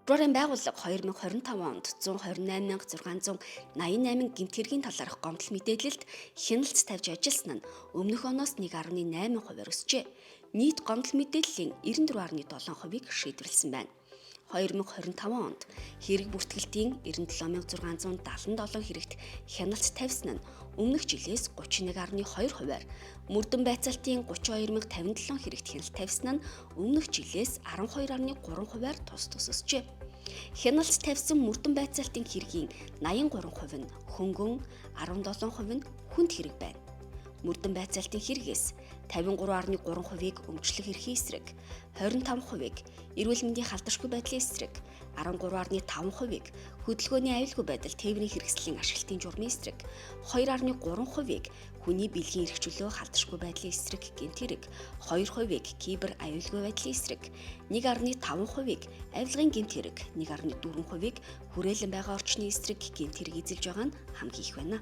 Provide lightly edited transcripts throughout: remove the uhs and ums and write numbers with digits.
Прокурорын байгууллага 2025 онд 128,688 гэмт хэргийн талаарх гомдол мэдээлэлд хяналт тавьж ажилласан нь өмнөх оноос 1.8% өсжээ. Нийт гомдол мэдээллийн 94.7%-ийг шийдвэрлсэн байна. 2025 онд хэрэг бүртгэлтийн 97,677 хэрэгт хяналт тавьсан нь өмнөх жилээс 31.2%-аар, мөрдөн байцаалтын 32,057 хэрэгт хяналт тавьсан нь өмнөх жилээс 12.3%-аар тус өсжээ. Хяналт тавьсан мөрдөн байцаалтын хэргийн 83% нь хөнгөн, 17% нь хүнд хэрэг байна. Мөрдөн байцаалтын хэрэгээс 53.3%-ийг өмчлөх эрхийн эсрэг, 25%-ийг эрүүл мэндийн халдваршгүй байдлын эсрэг, 13.5%-ийг хөдөлгөөний аюулгүй байдал тээврийн хэрэгслийн ашиглалтын журмын эсрэг, 2.3%-ийг хүний бэлгийн эрх чөлөө халдваршгүй байдлын эсрэг гэмт хэрэг, 2%-ийг кибер аюулгүй байдлын эсрэг, 1.5%-ийг авилгын гэмт хэрэг, 1.4%-ийг хүрээлэн байгаа орчны эсрэг гэмт хэрэг эзэлж байгаа нь хамгийн их байна.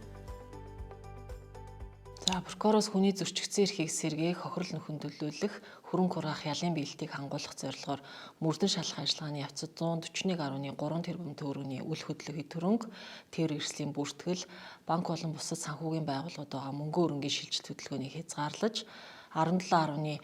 За прокуророос хүний зөрчигдсөн эрхийг сэргээх, хохирол нөхөн төлөөлөх, хөрөнгө хураах ялын биелэлтийг хангуулах зорилгоор мөрдөн шалгах ажиллагааны явцад 141.3 тэрбум төгрөгийн үл хөдлөлийн төрөнг, тээврийн эрсдлийн бүртгэл, банк болон бусад санхүүгийн байгууллагууд байгаа мөнгө өрөнгийн шилжилт хөдөлгөөнийг хязгаарлаж 17.2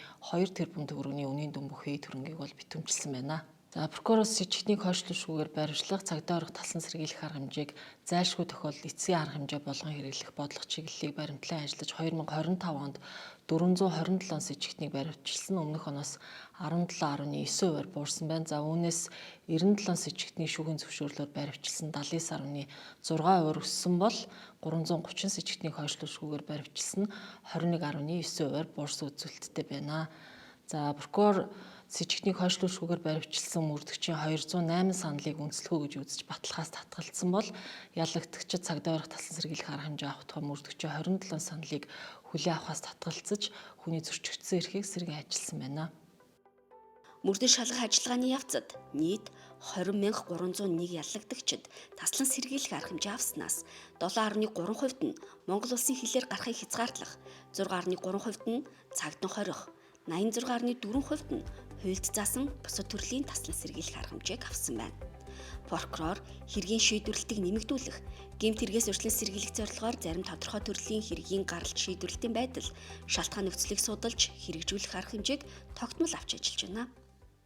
тэрбум төгрөгийн үнийн дүн бүхий төрөнгийг бол битүүмжилсэн байна. За прокуророос сэжигтний хойшлуулшгүйгээр баримтлах, цагдаа орох талсан сэргийлэх арга хэмжээг зайлшгүй тохиолдолд эцсийн арга хэмжээ болгон хэрэглэх бодлого чиглэлийг баримтлан ажиллаж 2025 онд 427 сэжигтнийг баримтжилсан өмнөх оноос 17.9%-аар буурсан байна. За үүнээс 97 сэжигтний шүүхийн зөвшөөрлөөр баримтжилсан 79.6% өссөн бол 330 сэжигтнийг хойшлуулшгүйгээр баримтжилсан 21.9%-аар буурсан үзүүлэлттэй байна. За прокурор сэжигтнийг хойшлуулшгүйгээр баримтжилсан мөрдөгчийн 208 саналыг үнэлэхгүй гэж үзэж баталгаас татгалзсан бол ялагдагчид цагдаа орох талсан сэргийлэх арга хэмжээ авах тухай мөрдөгчийн 27 саналыг хүлээн авахаас татгалзаж хүний зөрчигдсөн эрхийг сэргээн ажилласан байна. Мөрдөн шалгах ажиллагааны явцад нийт 20,301 ялагдагчид таслан сэргийлэх арга хэмжээ авснаас 7.3%-д нь Монгол улсын хилээр гарахыг хязгаарлах, 6.3%-д нь цагдан хорих, 86.4%-д нь хуульд заасан бусад төрлийн таслан сэргийлэх арга хэмжээг авсан байна. Прокурор хэргийн шийдвэрлэлтийг нэмэгдүүлэх, гэмт хэрэгээс урьдчилан сэргийлэх зорилгоор зарим тодорхой төрлийн хэргийн гаралт шийдвэрлэлтийн байдал, шалтгаан нөхцөлийг судалж хэрэгжүүлэх арга хэмжээг тогтмол авч ажиллаж байна.